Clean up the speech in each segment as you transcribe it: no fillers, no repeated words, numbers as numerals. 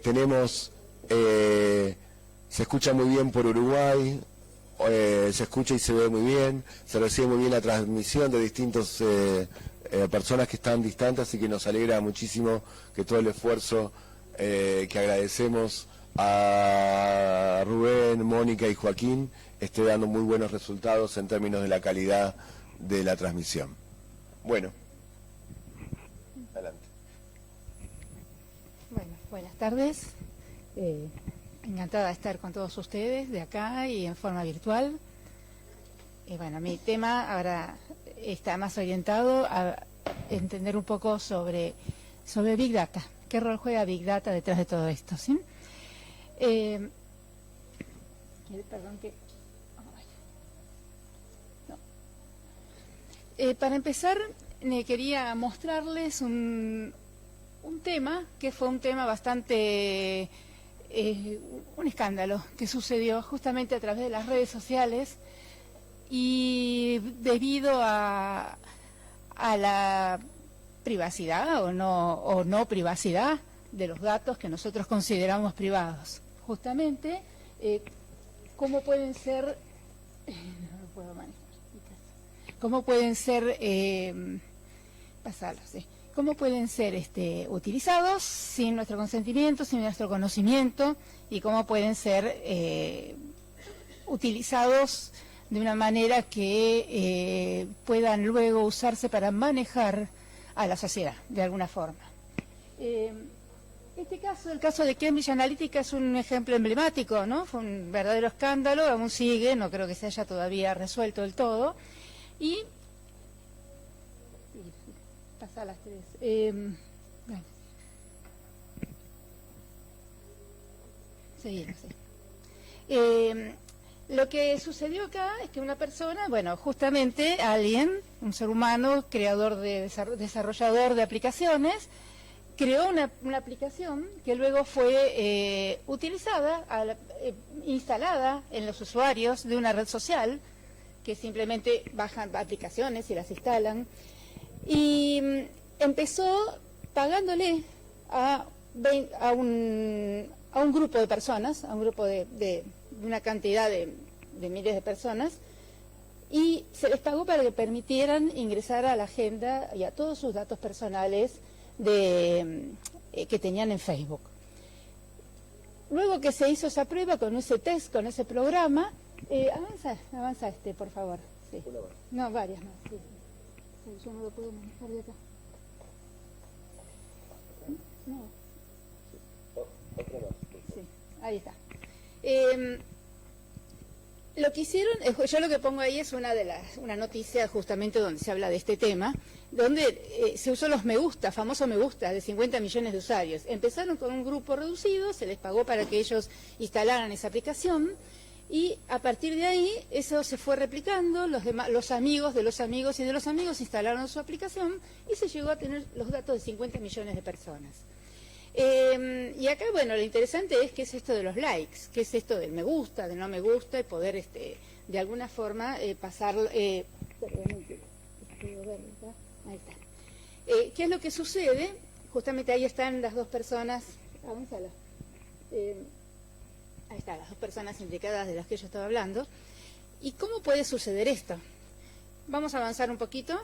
tenemos, se escucha muy bien por Uruguay, se escucha y se ve muy bien, se recibe muy bien la transmisión de distintos personas que están distantes, así que nos alegra muchísimo que todo el esfuerzo que agradecemos a Rubén, Mónica y Joaquín esté dando muy buenos resultados en términos de la calidad de la transmisión. Bueno, adelante. Bueno, buenas tardes. Encantada de estar con todos ustedes de acá y en forma virtual. Bueno, mi tema ahora está más orientado a entender un poco sobre Big Data. ¿Qué rol juega Big Data detrás de todo esto? ¿Sí? Perdón que... no. Para empezar, quería mostrarles un tema que fue un tema bastante... un escándalo que sucedió justamente a través de las redes sociales y debido a la privacidad o no privacidad de los datos que nosotros consideramos privados. Justamente, ¿cómo pueden ser... no lo puedo manejar. ¿Cómo pueden ser... pasarlo, sí. ¿Cómo pueden ser utilizados sin nuestro consentimiento, sin nuestro conocimiento? Y cómo pueden ser utilizados de una manera que puedan luego usarse para manejar a la sociedad, de alguna forma. Este caso, el caso de Cambridge Analytica, es un ejemplo emblemático, ¿no? Fue un verdadero escándalo, aún sigue, no creo que se haya todavía resuelto del todo. Y... pasa a las 3. Bueno. Seguimos, sí. Lo que sucedió acá es que una persona, bueno, justamente alguien, un ser humano, desarrollador de aplicaciones, creó una aplicación que luego fue utilizada, instalada en los usuarios de una red social, que simplemente bajan aplicaciones y las instalan, y empezó pagándole a un grupo de personas, a un grupo de una cantidad de miles de personas, y se les pagó para que permitieran ingresar a la agenda y a todos sus datos personales que tenían en Facebook. Luego que se hizo esa prueba con ese test, con ese programa, avanza por favor. Sí. No, varias más. Sí. Yo no lo puedo manejar de acá. No. Sí, ahí está. Lo que hicieron, yo lo que pongo ahí es una noticia justamente donde se habla de este tema, donde se usó los me gusta, famosos me gusta de 50 millones de usuarios. Empezaron con un grupo reducido, se les pagó para que ellos instalaran esa aplicación, y a partir de ahí eso se fue replicando, los amigos de los amigos y de los amigos instalaron su aplicación y se llegó a tener los datos de 50 millones de personas. Y acá, bueno, lo interesante es qué es esto de los likes, qué es esto del me gusta, del no me gusta, y poder de alguna forma pasarlo... ahí está. ¿Qué es lo que sucede? Justamente ahí están las dos personas... Avanzala. Ahí están las dos personas implicadas de las que yo estaba hablando. ¿Y cómo puede suceder esto? Vamos a avanzar un poquito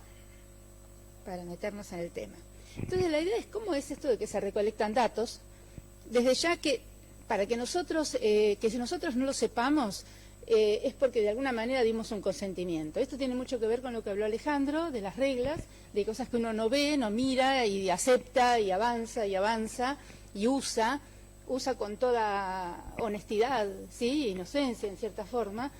para meternos en el tema. Entonces la idea es cómo es esto de que se recolectan datos, desde ya que para que nosotros, que si nosotros no lo sepamos, es porque de alguna manera dimos un consentimiento. Esto tiene mucho que ver con lo que habló Alejandro, de las reglas, de cosas que uno no ve, no mira, y acepta, y avanza, y usa con toda honestidad, ¿sí? Inocencia en cierta forma,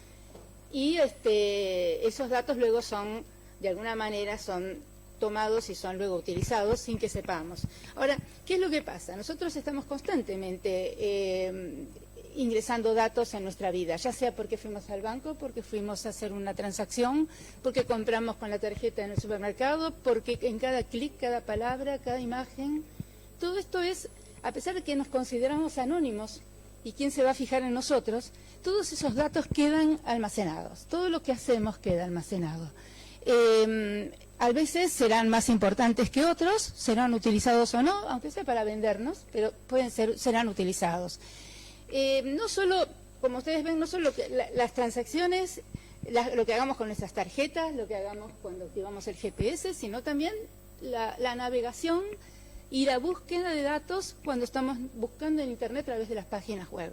y esos datos luego son, de alguna manera, son tomados y son luego utilizados sin que sepamos. Ahora, ¿qué es lo que pasa? Nosotros estamos constantemente ingresando datos en nuestra vida, ya sea porque fuimos al banco, porque fuimos a hacer una transacción, porque compramos con la tarjeta en el supermercado, porque en cada clic, cada palabra, cada imagen, todo esto es, a pesar de que nos consideramos anónimos, y quién se va a fijar en nosotros, todos esos datos quedan almacenados, todo lo que hacemos queda almacenado. a veces serán más importantes que otros, serán utilizados o no, aunque sea para vendernos, pero serán utilizados. No solo, como ustedes ven, no solo las transacciones, lo que hagamos con nuestras tarjetas, lo que hagamos cuando activamos el GPS, sino también la navegación y la búsqueda de datos cuando estamos buscando en Internet a través de las páginas web.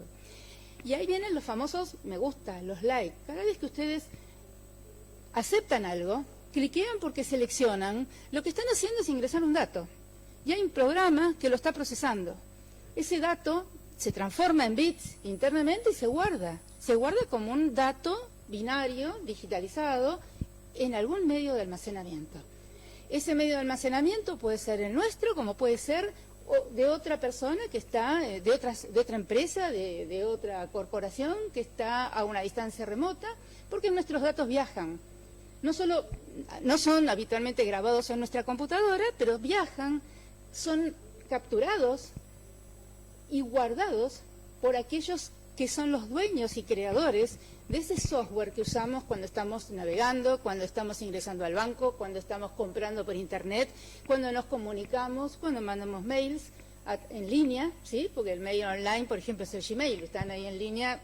Y ahí vienen los famosos me gusta, los like. Cada vez que ustedes aceptan algo, cliquean porque seleccionan, lo que están haciendo es ingresar un dato. Y hay un programa que lo está procesando. Ese dato se transforma en bits internamente y se guarda. Se guarda como un dato binario, digitalizado, en algún medio de almacenamiento. Ese medio de almacenamiento puede ser el nuestro, como puede ser de otra persona que está, de otra empresa, de otra corporación que está a una distancia remota, porque nuestros datos viajan. No son habitualmente grabados en nuestra computadora, pero viajan, son capturados y guardados por aquellos que son los dueños y creadores de ese software que usamos cuando estamos navegando, cuando estamos ingresando al banco, cuando estamos comprando por Internet, cuando nos comunicamos, cuando mandamos mails en línea, ¿sí? Porque el mail online, por ejemplo, es el Gmail, están ahí en línea,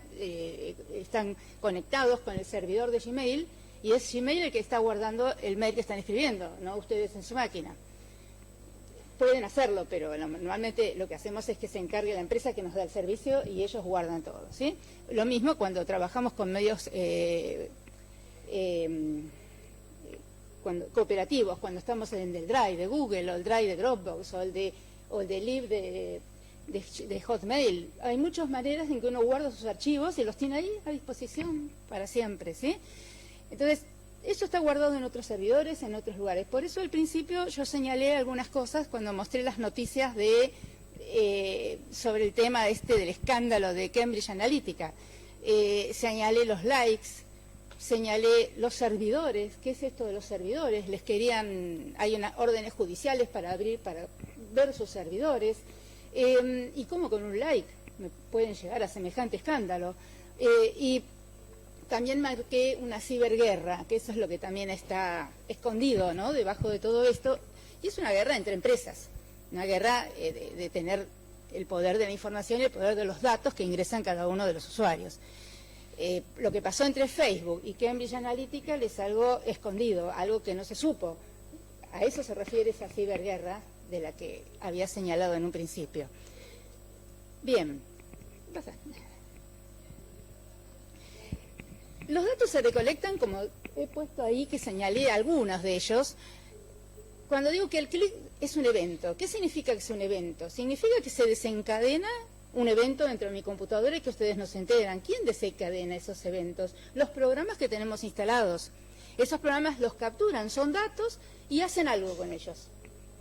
están conectados con el servidor de Gmail, y es Gmail el que está guardando el mail que están escribiendo, no ustedes en su máquina. Pueden hacerlo, pero normalmente lo que hacemos es que se encargue la empresa que nos da el servicio y ellos guardan todo, ¿sí? Lo mismo cuando trabajamos con medios cooperativos, cuando estamos en el Drive de Google o el Drive de Dropbox o el de Live de Hotmail. Hay muchas maneras en que uno guarda sus archivos y los tiene ahí a disposición para siempre, ¿sí? Entonces, eso está guardado en otros servidores, en otros lugares. Por eso al principio yo señalé algunas cosas cuando mostré las noticias sobre el tema del escándalo de Cambridge Analytica. Señalé los likes, señalé los servidores. ¿Qué es esto de los servidores? Hay unas órdenes judiciales para ver sus servidores. ¿Y cómo con un like me pueden llegar a semejante escándalo? Y también marqué una ciberguerra, que eso es lo que también está escondido, ¿no?, debajo de todo esto, y es una guerra entre empresas, una guerra de tener el poder de la información y el poder de los datos que ingresan cada uno de los usuarios. Lo que pasó entre Facebook y Cambridge Analytica es algo escondido, algo que no se supo. A eso se refiere esa ciberguerra de la que había señalado en un principio. Bien, pasa. Los datos se recolectan, como he puesto ahí, que señalé algunos de ellos. Cuando digo que el clic es un evento, ¿qué significa que es un evento? Significa que se desencadena un evento dentro de mi computadora y que ustedes no se enteran. ¿Quién desencadena esos eventos? Los programas que tenemos instalados. Esos programas los capturan, son datos y hacen algo con ellos.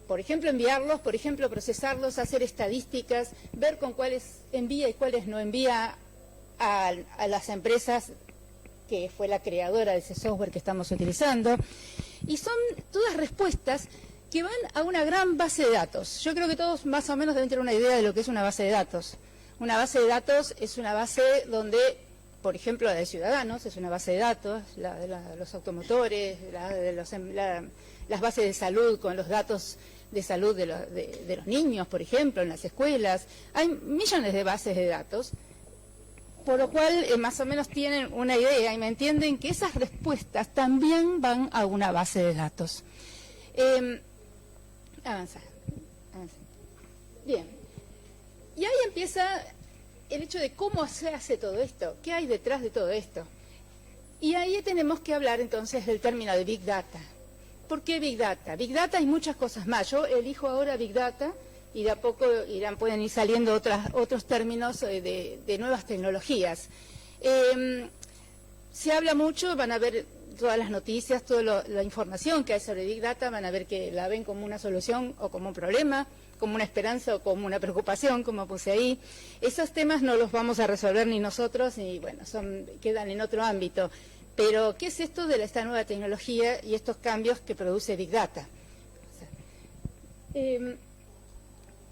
Por ejemplo, enviarlos, por ejemplo, procesarlos, hacer estadísticas, ver con cuáles envía y cuáles no envía a las empresas que fue la creadora de ese software que estamos utilizando, y son todas respuestas que van a una gran base de datos. Yo creo que todos más o menos deben tener una idea de lo que es una base de datos. Una base de datos es una base donde, por ejemplo, la de ciudadanos es una base de datos, la de los automotores, las bases de salud con los datos de salud de los niños, por ejemplo, en las escuelas. Hay millones de bases de datos, por lo cual más o menos tienen una idea y me entienden que esas respuestas también van a una base de datos. Avanza. Bien. Y ahí empieza el hecho de cómo se hace todo esto, qué hay detrás de todo esto. Y ahí tenemos que hablar entonces del término de Big Data. ¿Por qué Big Data? Big Data hay muchas cosas más. Yo elijo ahora Big Data y de a poco pueden ir saliendo otros términos de nuevas tecnologías. Se habla mucho, van a ver todas las noticias, toda la información que hay sobre Big Data, van a ver que la ven como una solución o como un problema, como una esperanza o como una preocupación, como puse ahí. Esos temas no los vamos a resolver ni nosotros, y bueno, quedan en otro ámbito. Pero, ¿qué es esto de esta nueva tecnología y estos cambios que produce Big Data?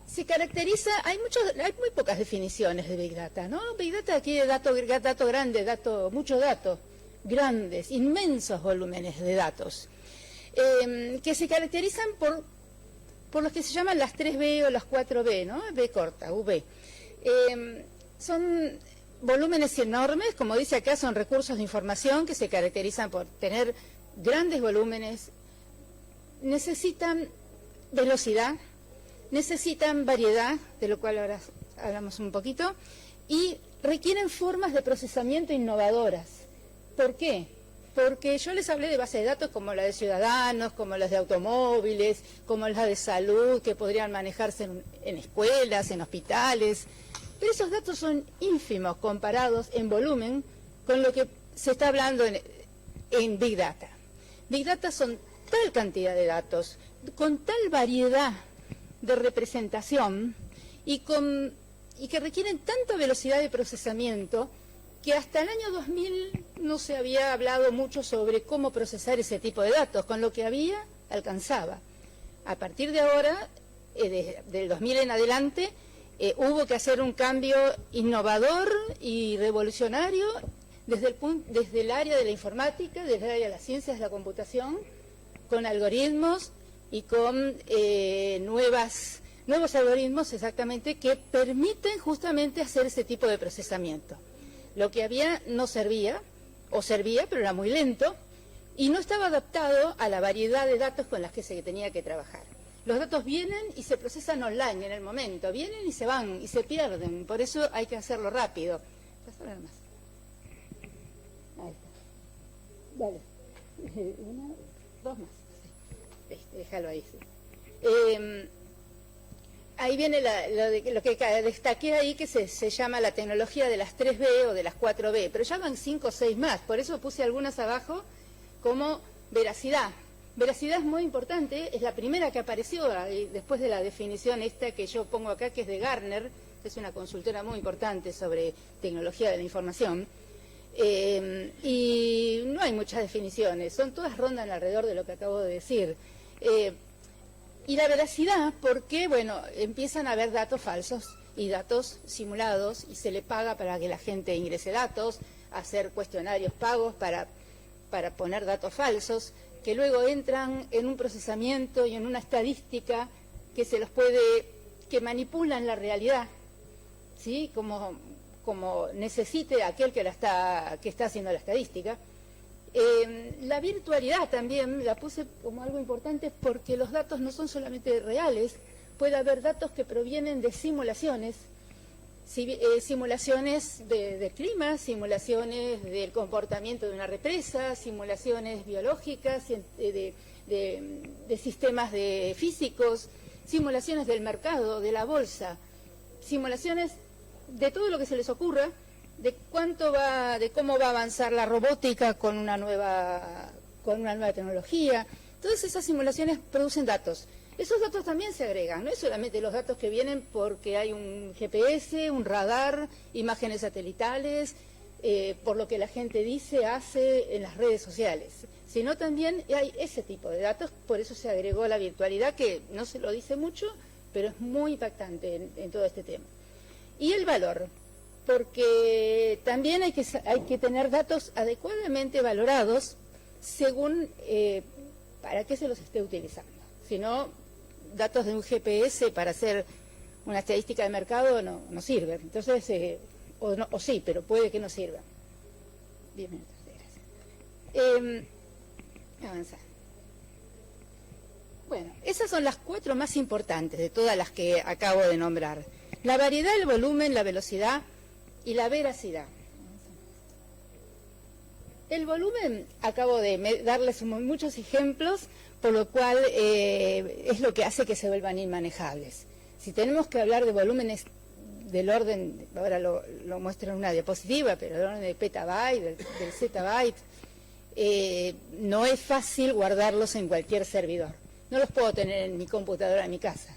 Se caracteriza, hay muy pocas definiciones de Big Data, ¿no? Big Data aquí es dato grande, mucho dato, grandes, inmensos volúmenes de datos. que se caracterizan por los que se llaman las 3B o las 4B, ¿no? B corta, V. Son volúmenes enormes, como dice acá, son recursos de información que se caracterizan por tener grandes volúmenes, necesitan velocidad, necesitan variedad, de lo cual ahora hablamos un poquito, y requieren formas de procesamiento innovadoras. ¿Por qué? Porque yo les hablé de bases de datos como la de ciudadanos, como las de automóviles, como las de salud, que podrían manejarse en escuelas, en hospitales, pero esos datos son ínfimos comparados en volumen con lo que se está hablando en Big Data. Big Data son tal cantidad de datos, con tal variedad de representación y que requieren tanta velocidad de procesamiento que hasta el año 2000 no se había hablado mucho sobre cómo procesar ese tipo de datos, con lo que había, alcanzaba. A partir de ahora, del 2000 en adelante, hubo que hacer un cambio innovador y revolucionario desde el área de la informática, desde el área de las ciencias de la computación, con algoritmos y con nuevos algoritmos exactamente que permiten justamente hacer ese tipo de procesamiento. Lo que había no servía, o servía, pero era muy lento, y no estaba adaptado a la variedad de datos con las que se tenía que trabajar. Los datos vienen y se procesan online en el momento, vienen y se van y se pierden, por eso hay que hacerlo rápido. Ahí está. Dale. Dos más. Sí. Déjalo ahí. Sí. Ahí viene lo que destaqué ahí, que se llama la tecnología de las 3B o de las 4B, pero ya van 5 o 6 más, por eso puse algunas abajo como veracidad. Veracidad es muy importante, es la primera que apareció después de la definición esta que yo pongo acá, que es de Gartner, que es una consultora muy importante sobre tecnología de la información, y no hay muchas definiciones, todas rondan alrededor de lo que acabo de decir. Y la veracidad, porque, bueno, empiezan a haber datos falsos y datos simulados y se le paga para que la gente ingrese datos, hacer cuestionarios pagos para poner datos falsos, que luego entran en un procesamiento y en una estadística que que manipulan la realidad, ¿sí? Como necesite aquel que está haciendo la estadística. La virtualidad también la puse como algo importante porque los datos no son solamente reales, puede haber datos que provienen de simulaciones, simulaciones de clima, simulaciones del comportamiento de una represa, simulaciones biológicas, de sistemas físicos, simulaciones del mercado, de la bolsa, simulaciones de todo lo que se les ocurra, de cómo va a avanzar la robótica con una nueva tecnología. Todas esas simulaciones producen datos. Esos datos también se agregan, no es solamente los datos que vienen porque hay un GPS, un radar, imágenes satelitales, por lo que la gente dice, hace en las redes sociales, sino también hay ese tipo de datos, por eso se agregó la virtualidad, que no se lo dice mucho, pero es muy impactante en todo este tema. Y el valor, porque también hay que tener datos adecuadamente valorados según para qué se los esté utilizando. Si no, datos de un GPS para hacer una estadística de mercado no sirven. Entonces, o sí, pero puede que no sirvan. 10 minutos, gracias. Avanzar. Bueno, esas son las 4 más importantes de todas las que acabo de nombrar. La variedad, el volumen, la velocidad y la veracidad. El volumen, acabo de darles muchos ejemplos, por lo cual es lo que hace que se vuelvan inmanejables. Si tenemos que hablar de volúmenes del orden, ahora lo muestro en una diapositiva, pero del orden de petabyte, del zettabyte, no es fácil guardarlos en cualquier servidor. No los puedo tener en mi computadora en mi casa.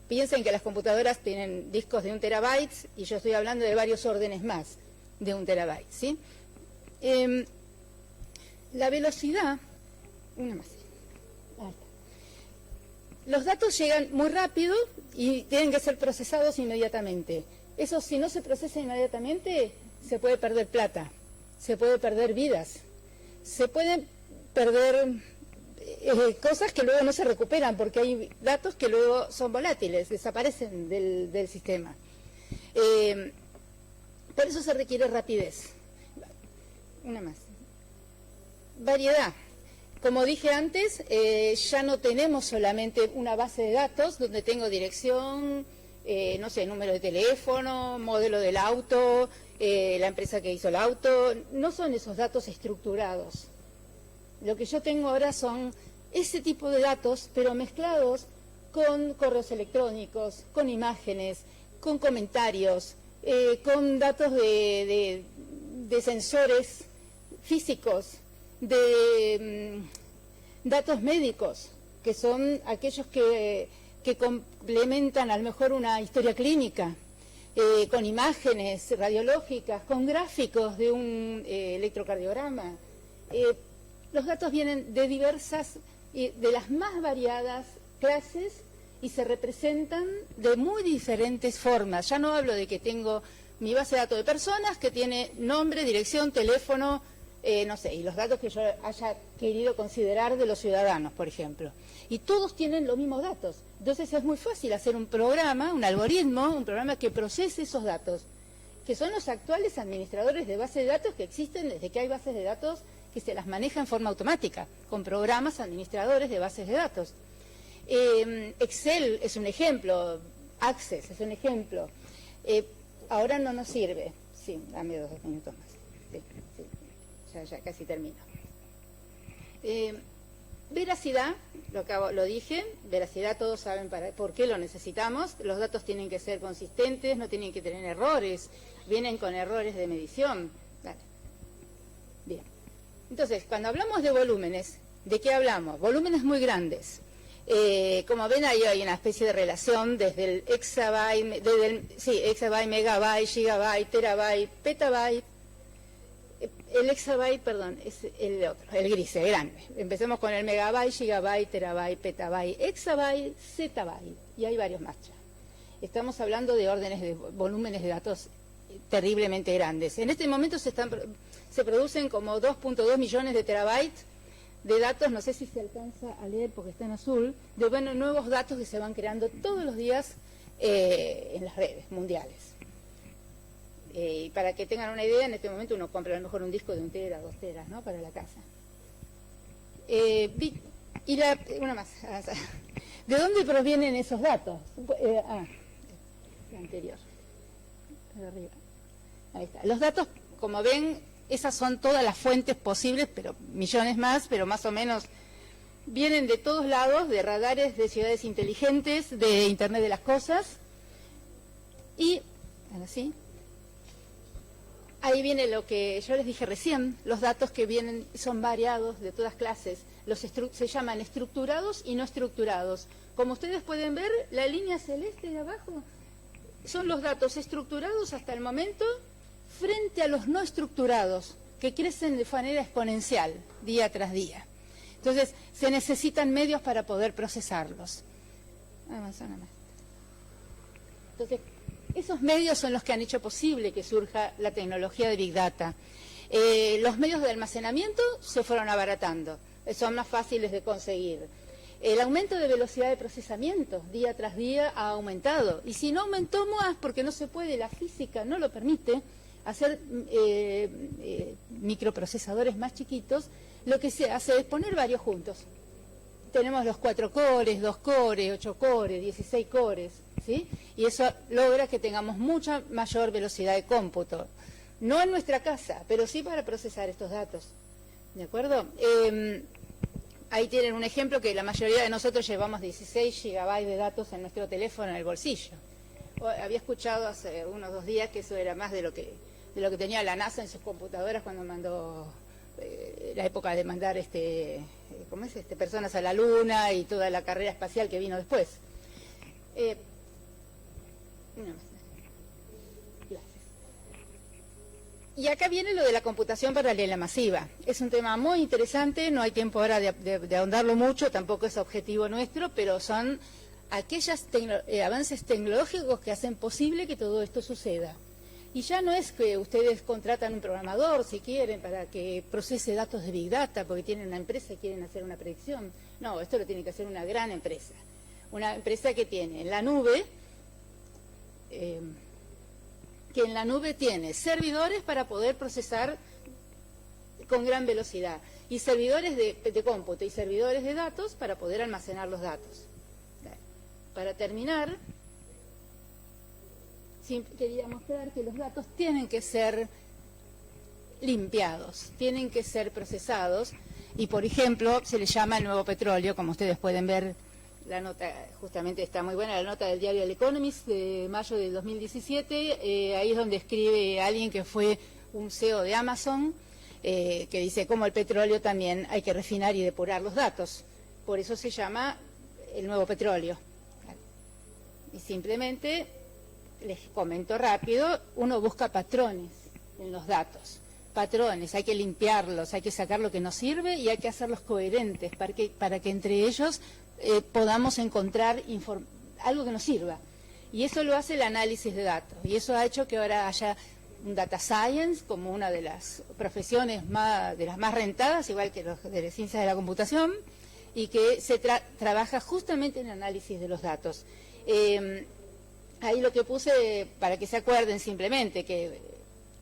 Piensen que las computadoras tienen discos de 1 terabyte y yo estoy hablando de varios órdenes más de 1 terabyte, ¿sí? La velocidad, una más. Ahí está. Los datos llegan muy rápido y tienen que ser procesados inmediatamente. Eso, si no se procesa inmediatamente, se puede perder plata, se puede perder vidas, se pueden perder cosas que luego no se recuperan, porque hay datos que luego son volátiles, desaparecen del sistema. Por eso se requiere rapidez. Una más. Variedad. Como dije antes, ya no tenemos solamente una base de datos donde tengo dirección, no sé, número de teléfono, modelo del auto, la empresa que hizo el auto. No son esos datos estructurados. Lo que yo tengo ahora son ese tipo de datos, pero mezclados con correos electrónicos, con imágenes, con comentarios, con datos de sensores físicos, de datos médicos, que son aquellos que complementan a lo mejor una historia clínica, con imágenes radiológicas, con gráficos de un electrocardiograma. Los datos vienen de diversas, de las más variadas clases y se representan de muy diferentes formas. Ya no hablo de que tengo mi base de datos de personas que tiene nombre, dirección, teléfono, no sé, y los datos que yo haya querido considerar de los ciudadanos, por ejemplo. Y todos tienen los mismos datos. Entonces es muy fácil hacer un programa, un algoritmo, un programa que procese esos datos, que son los actuales administradores de bases de datos que existen desde que hay bases de datos que se las maneja en forma automática, con programas administradores de bases de datos. Excel es un ejemplo, Access es un ejemplo. Ahora no nos sirve. Sí, dame 2 minutos más. Sí, sí. Ya casi termino. Veracidad, lo dije, veracidad todos saben por qué lo necesitamos. Los datos tienen que ser consistentes, no tienen que tener errores, vienen con errores de medición. Dale. Bien. Entonces, cuando hablamos de volúmenes, ¿de qué hablamos? Volúmenes muy grandes. Como ven, ahí hay una especie de relación desde el exabyte, exabyte, megabyte, gigabyte, terabyte, petabyte. El exabyte, perdón, es el otro, el gris, el grande. Empecemos con el megabyte, gigabyte, terabyte, petabyte, exabyte, zettabyte, y hay varios más ya. Estamos hablando de órdenes de volúmenes de datos terriblemente grandes. En este momento se producen como 2.2 millones de terabytes de datos, no sé si se alcanza a leer porque está en azul, de nuevos datos que se van creando todos los días en las redes mundiales. Y para que tengan una idea, en este momento uno compra a lo mejor un disco de 1 tera, 2 teras, ¿no?, para la casa. Una más. ¿De dónde provienen esos datos? La anterior. Para arriba. Ahí está. Los datos, como ven, esas son todas las fuentes posibles, pero millones más, pero más o menos vienen de todos lados, de radares, de ciudades inteligentes, de Internet de las cosas. Y, así, ahí viene lo que yo les dije recién, los datos que vienen son variados de todas clases, se llaman estructurados y no estructurados. Como ustedes pueden ver, la línea celeste de abajo son los datos estructurados hasta el momento frente a los no estructurados, que crecen de manera exponencial día tras día. Entonces, se necesitan medios para poder procesarlos. Entonces, esos medios son los que han hecho posible que surja la tecnología de Big Data. Los medios de almacenamiento se fueron abaratando, son más fáciles de conseguir. El aumento de velocidad de procesamiento día tras día ha aumentado. Y si no aumentó más, porque no se puede, la física no lo permite, hacer microprocesadores más chiquitos, lo que se hace es poner varios juntos. Tenemos los 4 cores, 2 cores, 8 cores, 16 cores, ¿sí? Y eso logra que tengamos mucha mayor velocidad de cómputo. No en nuestra casa, pero sí para procesar estos datos. ¿De acuerdo? Ahí tienen un ejemplo que la mayoría de nosotros llevamos 16 gigabytes de datos en nuestro teléfono en el bolsillo. Había escuchado hace unos 2 días que eso era más de lo que tenía la NASA en sus computadoras cuando mandó la época de mandar personas a la Luna y toda la carrera espacial que vino después. Gracias. Y acá viene lo de la computación paralela masiva. Es un tema muy interesante, no hay tiempo ahora de ahondarlo mucho, tampoco es objetivo nuestro, pero son aquellos avances tecnológicos que hacen posible que todo esto suceda. Y ya no es que ustedes contratan un programador, si quieren, para que procese datos de Big Data, porque tienen una empresa y quieren hacer una predicción. No, esto lo tiene que hacer una gran empresa. Una empresa que tiene en la nube, tiene servidores para poder procesar con gran velocidad, y servidores de cómputo y servidores de datos para poder almacenar los datos. Para terminar, quería mostrar que los datos tienen que ser limpiados, tienen que ser procesados, y por ejemplo se le llama el nuevo petróleo, como ustedes pueden ver. La nota justamente está muy buena, la nota del diario El Economist de mayo del 2017, ahí es donde escribe alguien que fue un CEO de Amazon, que dice cómo el petróleo también hay que refinar y depurar los datos, por eso se llama el nuevo petróleo. Y simplemente, les comento rápido, uno busca patrones en los datos. Patrones, hay que limpiarlos, hay que sacar lo que no sirve y hay que hacerlos coherentes para que entre ellos podamos encontrar algo que nos sirva. Y eso lo hace el análisis de datos. Y eso ha hecho que ahora haya un data science como una de las profesiones de las más rentadas, igual que los de las ciencias de la computación, y que se trabaja justamente en análisis de los datos. Ahí lo que puse, para que se acuerden simplemente, que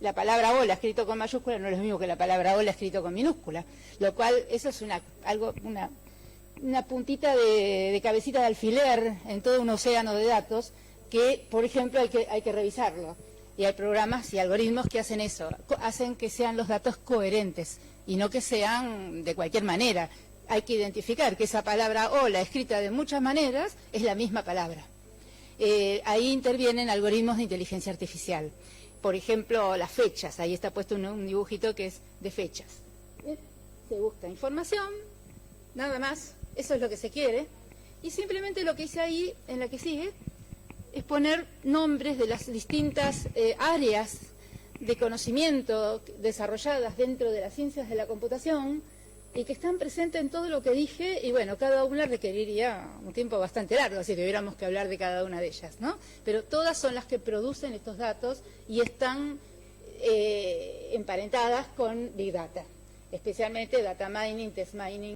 la palabra hola escrito con mayúscula no es lo mismo que la palabra hola escrito con minúscula, lo cual eso es una puntita de cabecita de alfiler en todo un océano de datos que, por ejemplo, hay que revisarlo. Y hay programas y algoritmos que hacen eso, hacen que sean los datos coherentes y no que sean de cualquier manera. Hay que identificar que esa palabra hola, escrita de muchas maneras, es la misma palabra. Ahí intervienen algoritmos de inteligencia artificial. Por ejemplo, las fechas. Ahí está puesto un dibujito que es de fechas. Se busca información, nada más. Eso es lo que se quiere. Y simplemente lo que hice ahí, en la que sigue, es poner nombres de las distintas áreas de conocimiento desarrolladas dentro de las ciencias de la computación y que están presentes en todo lo que dije, y bueno, cada una requeriría un tiempo bastante largo si tuviéramos que hablar de cada una de ellas, ¿no? Pero todas son las que producen estos datos y están emparentadas con Big Data, especialmente data mining, test mining.